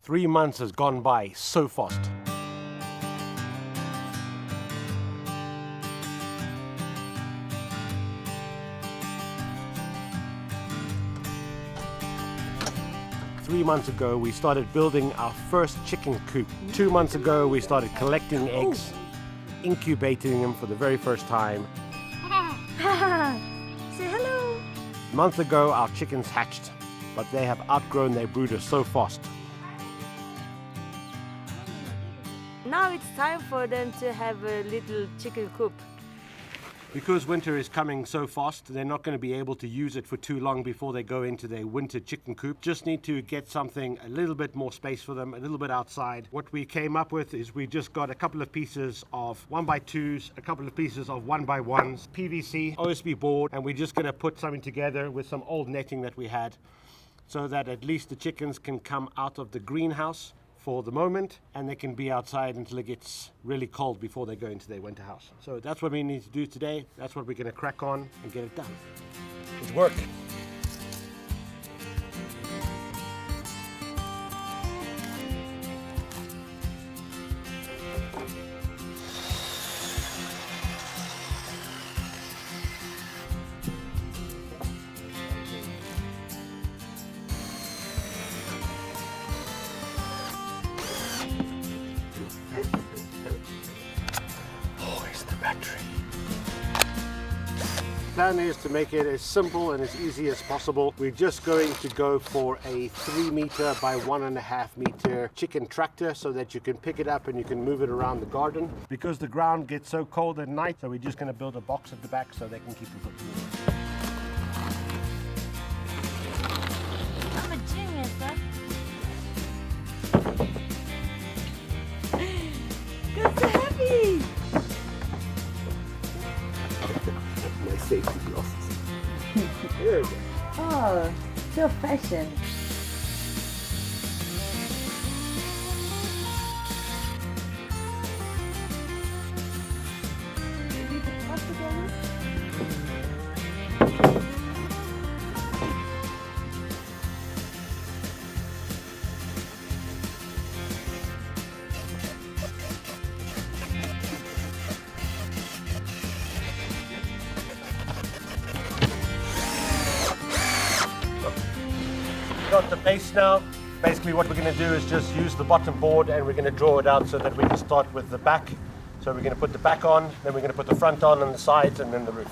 3 months has gone by so fast. Three months ago, we started building our first chicken coop. 2 months ago, we started collecting eggs, incubating them for the very first time. Say hello. A month ago, our chickens hatched, but they have outgrown their brooder so fast. Now it's time for them to have a little chicken coop. Because winter is coming so fast, they're not going to be able to use it for too long before they go into their winter chicken coop. Just need to get something a little bit more space for them, a little bit outside. What we came up with is we just got a couple of pieces of 1x2s, a couple of pieces of 1x1s, PVC, OSB board, and we're just going to put something together with some old netting that we had so that at least the chickens can come out of the greenhouse for the moment, and they can be outside until it gets really cold before they go into their winter house. So that's what we need to do today. That's what we're going to crack on and get it done. It's work. Plan is to make it as simple and as easy as possible. We're just going to go for a 3 meter by 1.5 meter chicken tractor so that you can pick it up and you can move it around the garden. Because the ground gets so cold at night, so we're just going to build a box at the back so they can keep it warm. I'm a genius, huh? That's so heavy. My safety glasses. There we go. Oh, so fashion. Got the base now. Basically what we're going to do is just use the bottom board and we're going to draw it out so that we can start with the back. So we're going to put the back on, then we're going to put the front on the sides, and then the roof.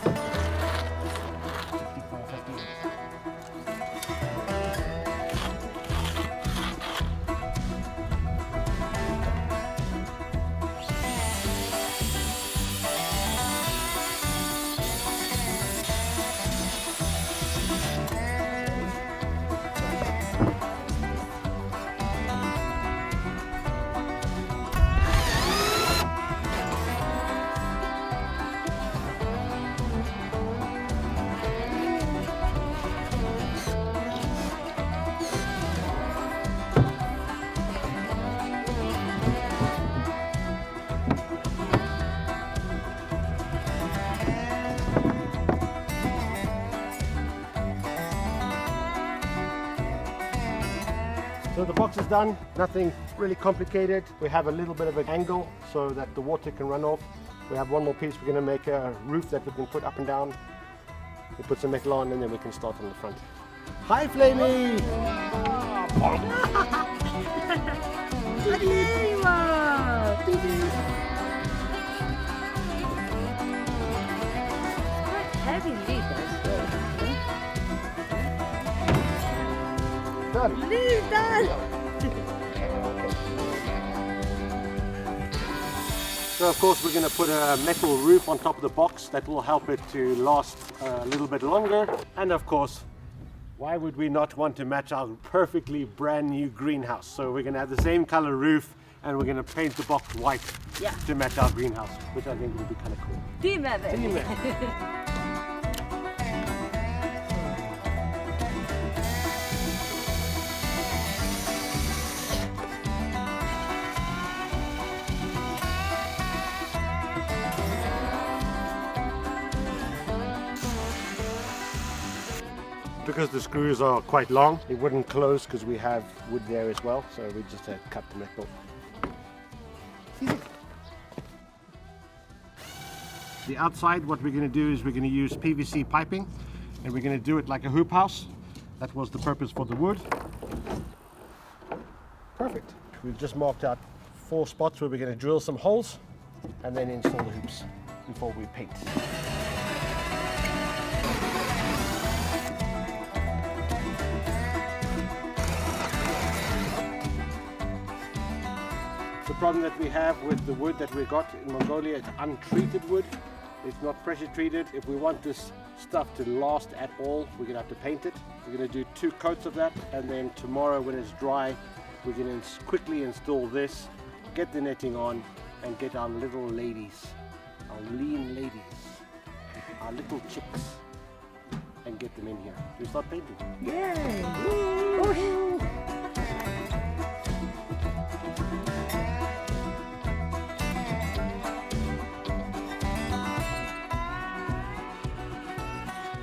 So the box is done, nothing really complicated. We have a little bit of an angle so that the water can run off. We have one more piece. We're going to make a roof that we can put up and down. We put some metal on and then we can start on the front. Hi, Flamey! There you are! Quite heavy lid as well. Done. Lid done! So of course we're going to put a metal roof on top of the box that will help it to last a little bit longer. And of course, why would we not want to match our perfectly brand new greenhouse? So we're going to have the same color roof and we're going to paint the box white to match our greenhouse, which I think will be kind of cool. Team effort! Team effort. because the screws are quite long, it wouldn't close because we have wood there as well, so we just had to cut the metal. The outside, what we're going to do is we're going to use PVC piping, and we're going to do it like a hoop house. That was the purpose for the wood. Perfect. We've just marked out 4 spots where we're going to drill some holes and then install the hoops before we paint. The problem that we have with the wood that we got in Mongolia, it's untreated wood. It's not pressure treated. If we want this stuff to last at all, we're going to have to paint it. We're going to do 2 coats of that, and then tomorrow when it's dry, we're going to quickly install this, get the netting on, and get our little ladies, our lean ladies, our little chicks, and get them in here. We start painting. Yay!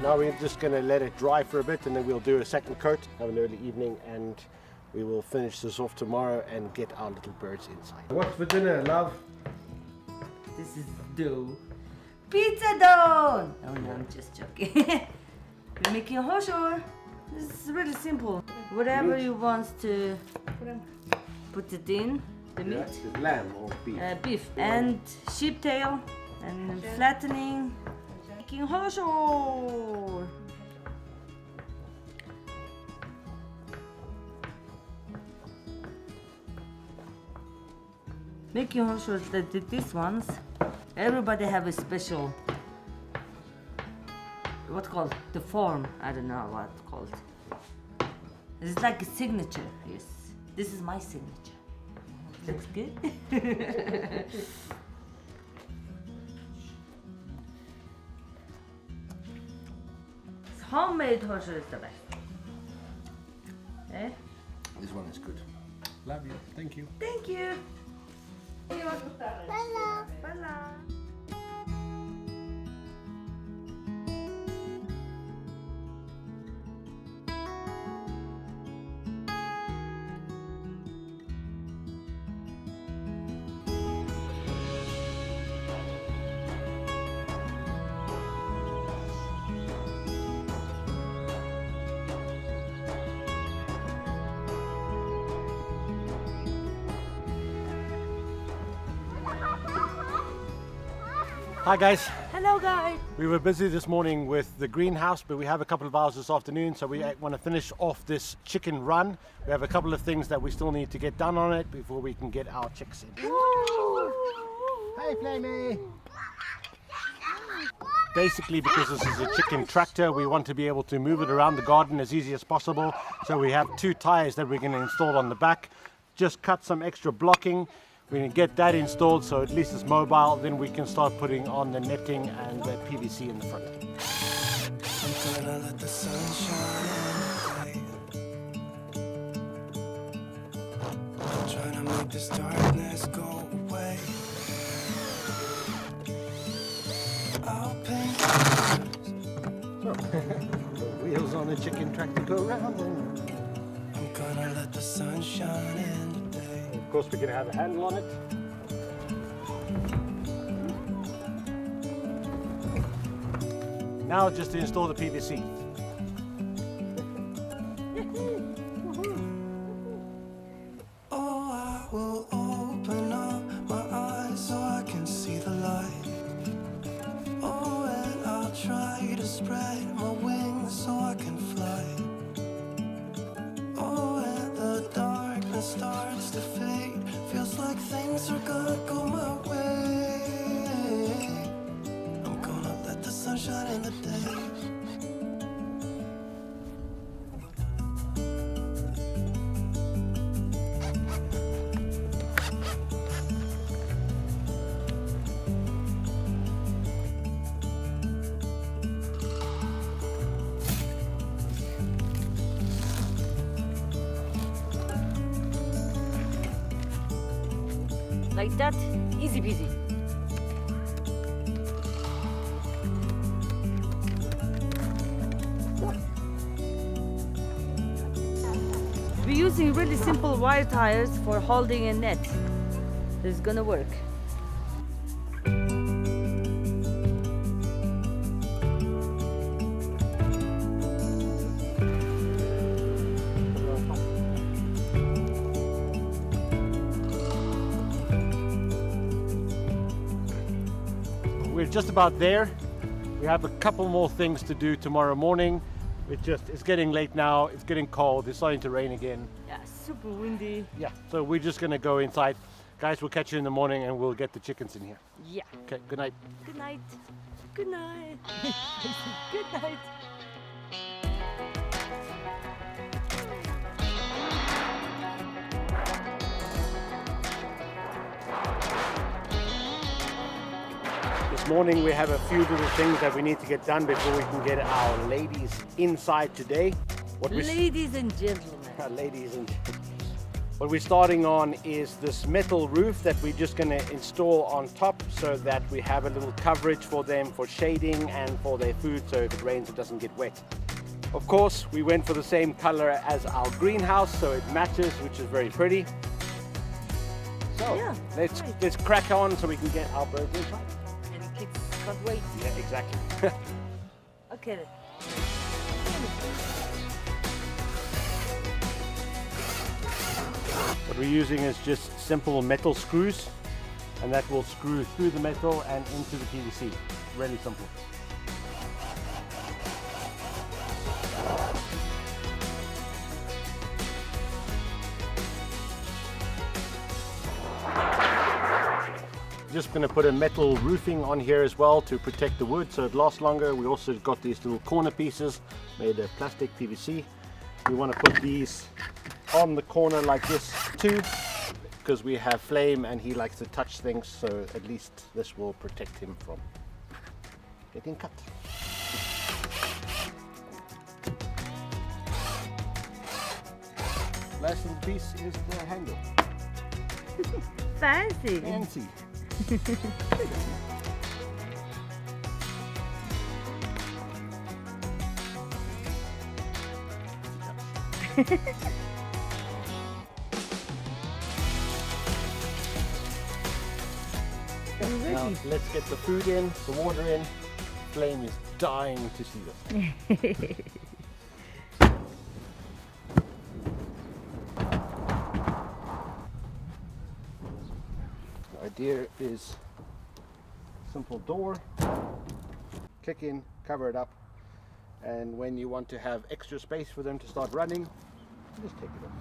Now we're just going to let it dry for a bit, and then we'll do a second coat, have an early evening, and we will finish this off tomorrow and get our little birds inside. What's for dinner, love? This is dough. Pizza dough! Oh no, I'm just joking. We're making a hoshor. This is really simple. Whatever you want to put it in, the meat. Yeah, lamb or beef? Beef and sheep tail and flattening. Making hoshor. Making hoshor, these ones, everybody have a special, what's called, the form, I don't know what it's called. It's like a signature, yes. This is my signature. Looks good. Homemade hoshor is the best. Eh? This one is good. Love you. Thank you. Thank you. Bye. Hi guys. Hello guys. We were busy this morning with the greenhouse, but we have a couple of hours this afternoon, so we want to finish off this chicken run. We have a couple of things that we still need to get done on it before we can get our chicks in. Hey Flamey! Basically, because this is a chicken tractor, we want to be able to move it around the garden as easy as possible. So we have 2 tires that we're going to install on the back. Just cut some extra blocking. We're going to get that installed so at least it's mobile, then we can start putting on the netting and the PVC in the front. I'm gonna let the sun shine in. I'm trying to make this darkness go away. I'll paint The wheels on the chicken tractor go round. I'm gonna let the sun shine in today. Of course, we're going to have a handle on it. Now just to install the PVC. Oh, I will open up my eyes so I can see the light. Oh, and I'll try to spread my wings so I can fly. Oh, and the darkness starts to fade. Feels like things are gonna go my way. I'm gonna let the sun shine in the day. Like that, easy peasy. using really simple wire tires for holding a net. This is gonna work. We're just about there. We have a couple more things to do tomorrow morning. It's getting late now. It's getting cold. It's starting to rain again. Yeah, super windy. Yeah, so we're just gonna go inside. Guys, we'll catch you in the morning and we'll get the chickens in here. Yeah. Okay, good night. Good night. Good night. Good night. This morning we have a few little things that we need to get done before we can get our ladies inside today. Ladies and gentlemen. Ladies and what we're starting on is this metal roof that we're just going to install on top so that we have a little coverage for them for shading and for their food, so if it rains it doesn't get wet. Of course, we went for the same color as our greenhouse, so it matches, which is very pretty. So Yeah, let's crack on so we can get our birds inside. And the kids can't wait. Yeah, exactly. Okay then. What we're using is just simple metal screws, and that will screw through the metal and into the PVC. Really simple. Just going to put a metal roofing on here as well to protect the wood so it lasts longer. We also got these little corner pieces made of plastic PVC. We want to put these on the corner like this too, because we have Flame and he likes to touch things, so at least this will protect him from getting cut. Last little piece is the handle. Fancy. Fancy. Now let's get the food in, the water in. Flame is dying to see this. The idea is simple door, click in, cover it up, and when you want to have extra space for them to start running, just take it off.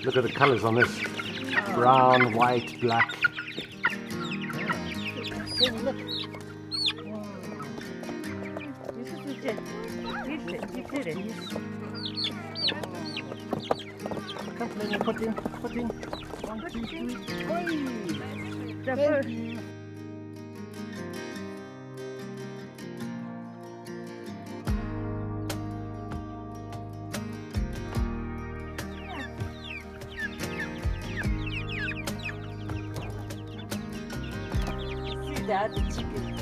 Look at the colors on this. Brown, white, black. Hey, look. Come, let me put in. 1, 2, 3. Hey! Thank you. See that, the chicken.